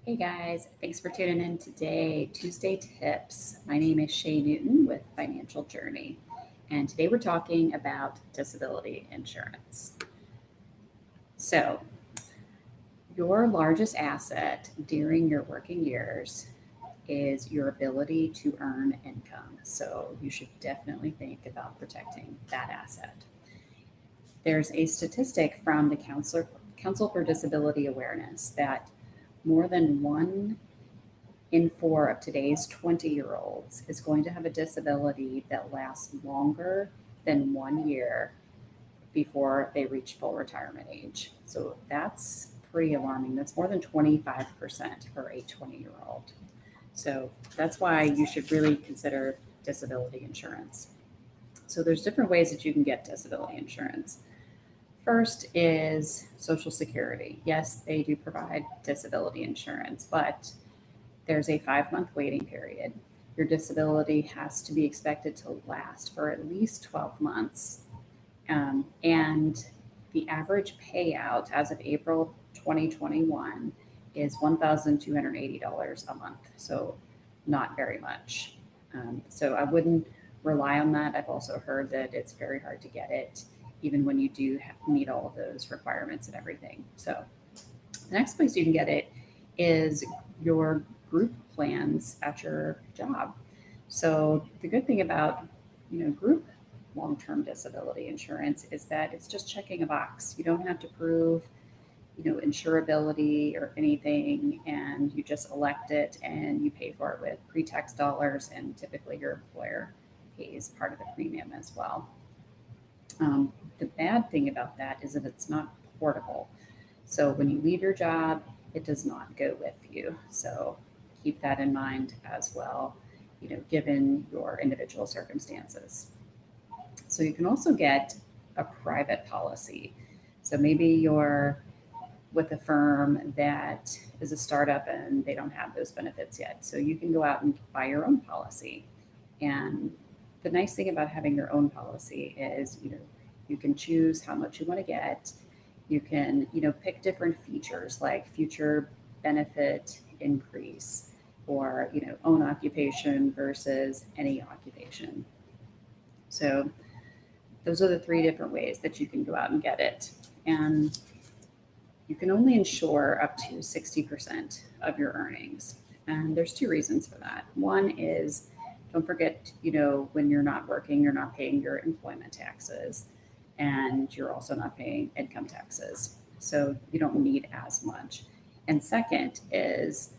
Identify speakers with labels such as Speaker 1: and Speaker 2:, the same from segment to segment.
Speaker 1: Hey guys, thanks for tuning in today. Tuesday Tips. My name is Shay Newton with Financial Journey, and today we're talking about disability insurance. So, your largest asset during your working years is your ability to earn income. So, you should definitely think about protecting that asset. There's a statistic from the Council for Disability Awareness that more than 1 in 4 of today's 20-year-olds is going to have a disability that lasts longer than 1 year before they reach full retirement age. So that's pretty alarming. That's more than 25% for a 20-year-old. So that's why you should really consider disability insurance. So there's different ways that you can get disability insurance. First is Social Security. Yes, they do provide disability insurance, but there's a 5 month waiting period. Your disability has to be expected to last for at least 12 months. And the average payout as of April 2021 is $1,280 a month. So, not very much. So, I wouldn't rely on that. I've also heard that it's very hard to get it, even when you do meet all of those requirements and everything. So, the next place you can get it is your group plans at your job. So the good thing about group long-term disability insurance is that it's just checking a box. You don't have to prove insurability or anything, and you just elect it and you pay for it with pre-tax dollars, and typically your employer pays part of the premium as well. The bad thing about that is that it's not portable. So when you leave your job, it does not go with you. So keep that in mind as well, given your individual circumstances. So you can also get a private policy. So maybe you're with a firm that is a startup and they don't have those benefits yet. So you can go out and buy your own policy. And the nice thing about having your own policy is, you can choose how much you want to get. You can, pick different features like future benefit increase, or, own occupation versus any occupation. So those are the three different ways that you can go out and get it. And you can only insure up to 60% of your earnings. And there's two reasons for that. One is, don't forget, when you're not working, you're not paying your employment taxes, and you're also not paying income taxes. So you don't need as much. And second is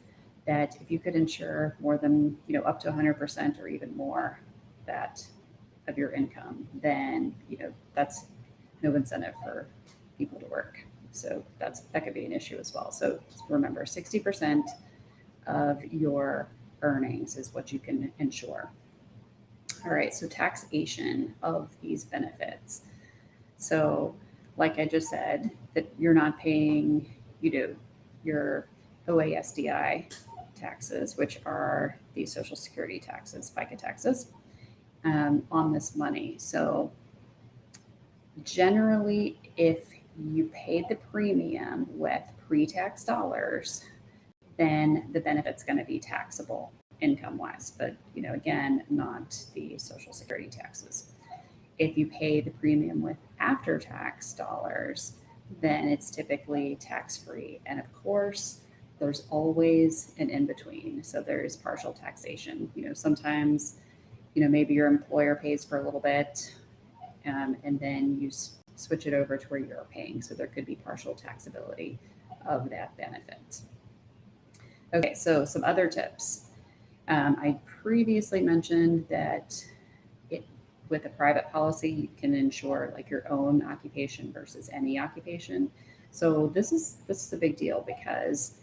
Speaker 1: that if you could insure more than, up to 100% or even more that of your income, then, that's no incentive for people to work. So that could be an issue as well. So remember, 60% of your earnings is what you can insure. All right, so taxation of these benefits. So, like I just said, that you're not paying, your OASDI taxes, which are the Social Security taxes, FICA taxes, on this money. So, generally, if you paid the premium with pre-tax dollars, then the benefit's going to be taxable income wise, but again, not the Social Security taxes. If you pay the premium with after tax dollars, then it's typically tax free. And of course, there's always an in between. So there's partial taxation. Sometimes, maybe your employer pays for a little bit, and then you switch it over to where you're paying. So there could be partial taxability of that benefit. Okay, so some other tips. I previously mentioned that with a private policy, you can insure like your own occupation versus any occupation. So this is a big deal, because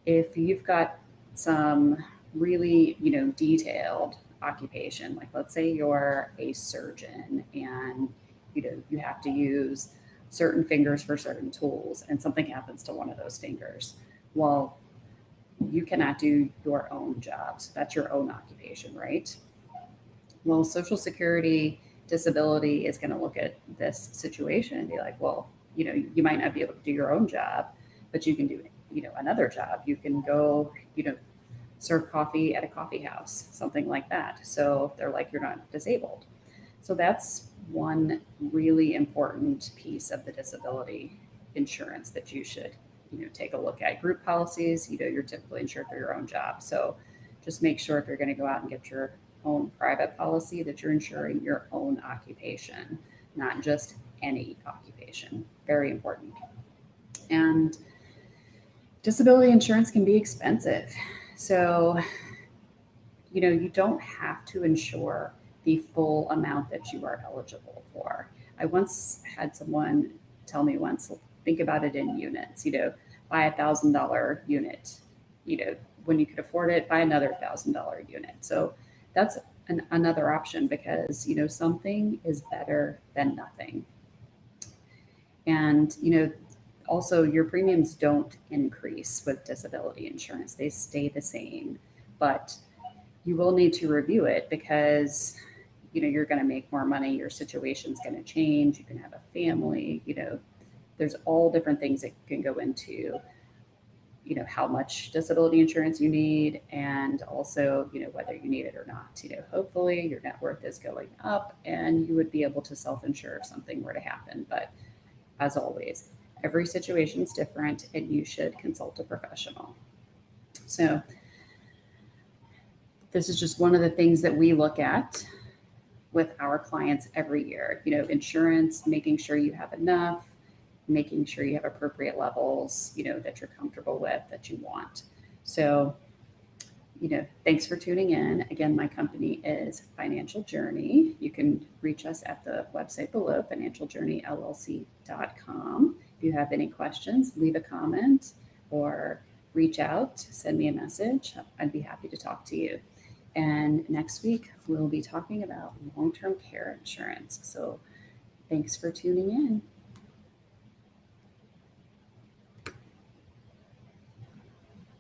Speaker 1: if you've got some really detailed occupation, like let's say you're a surgeon and you have to use certain fingers for certain tools, and something happens to one of those fingers, well, you cannot do your own job. So that's your own occupation, right? Well, Social Security disability is going to look at this situation and be like, well, you might not be able to do your own job, but you can do another job. You can go, serve coffee at a coffee house, something like that. So they're like, you're not disabled. So that's one really important piece of the disability insurance that you should, take a look at. Group policies, you're typically insured for your own job. So just make sure if you're going to go out and get your own private policy that you're insuring your own occupation, not just any occupation. Very important. And disability insurance can be expensive. So, you don't have to insure the full amount that you are eligible for. I once had someone tell me once, think about it in units, buy $1,000 unit, when you could afford it, buy another $1,000 unit. So that's another option because, something is better than nothing. And, also your premiums don't increase with disability insurance. They stay the same, but you will need to review it because, you're going to make more money. Your situation's going to change. You can have a family, there's all different things that can go into, how much disability insurance you need and also, whether you need it or not. Hopefully your net worth is going up and you would be able to self-insure if something were to happen. But as always, every situation is different and you should consult a professional. So this is just one of the things that we look at with our clients every year. Insurance, making sure you have enough, making sure you have appropriate levels, that you're comfortable with, that you want. So, thanks for tuning in. Again, my company is Financial Journey. You can reach us at the website below, financialjourneyllc.com. If you have any questions, leave a comment or reach out, send me a message. I'd be happy to talk to you. And next week, we'll be talking about long-term care insurance. So thanks for tuning in.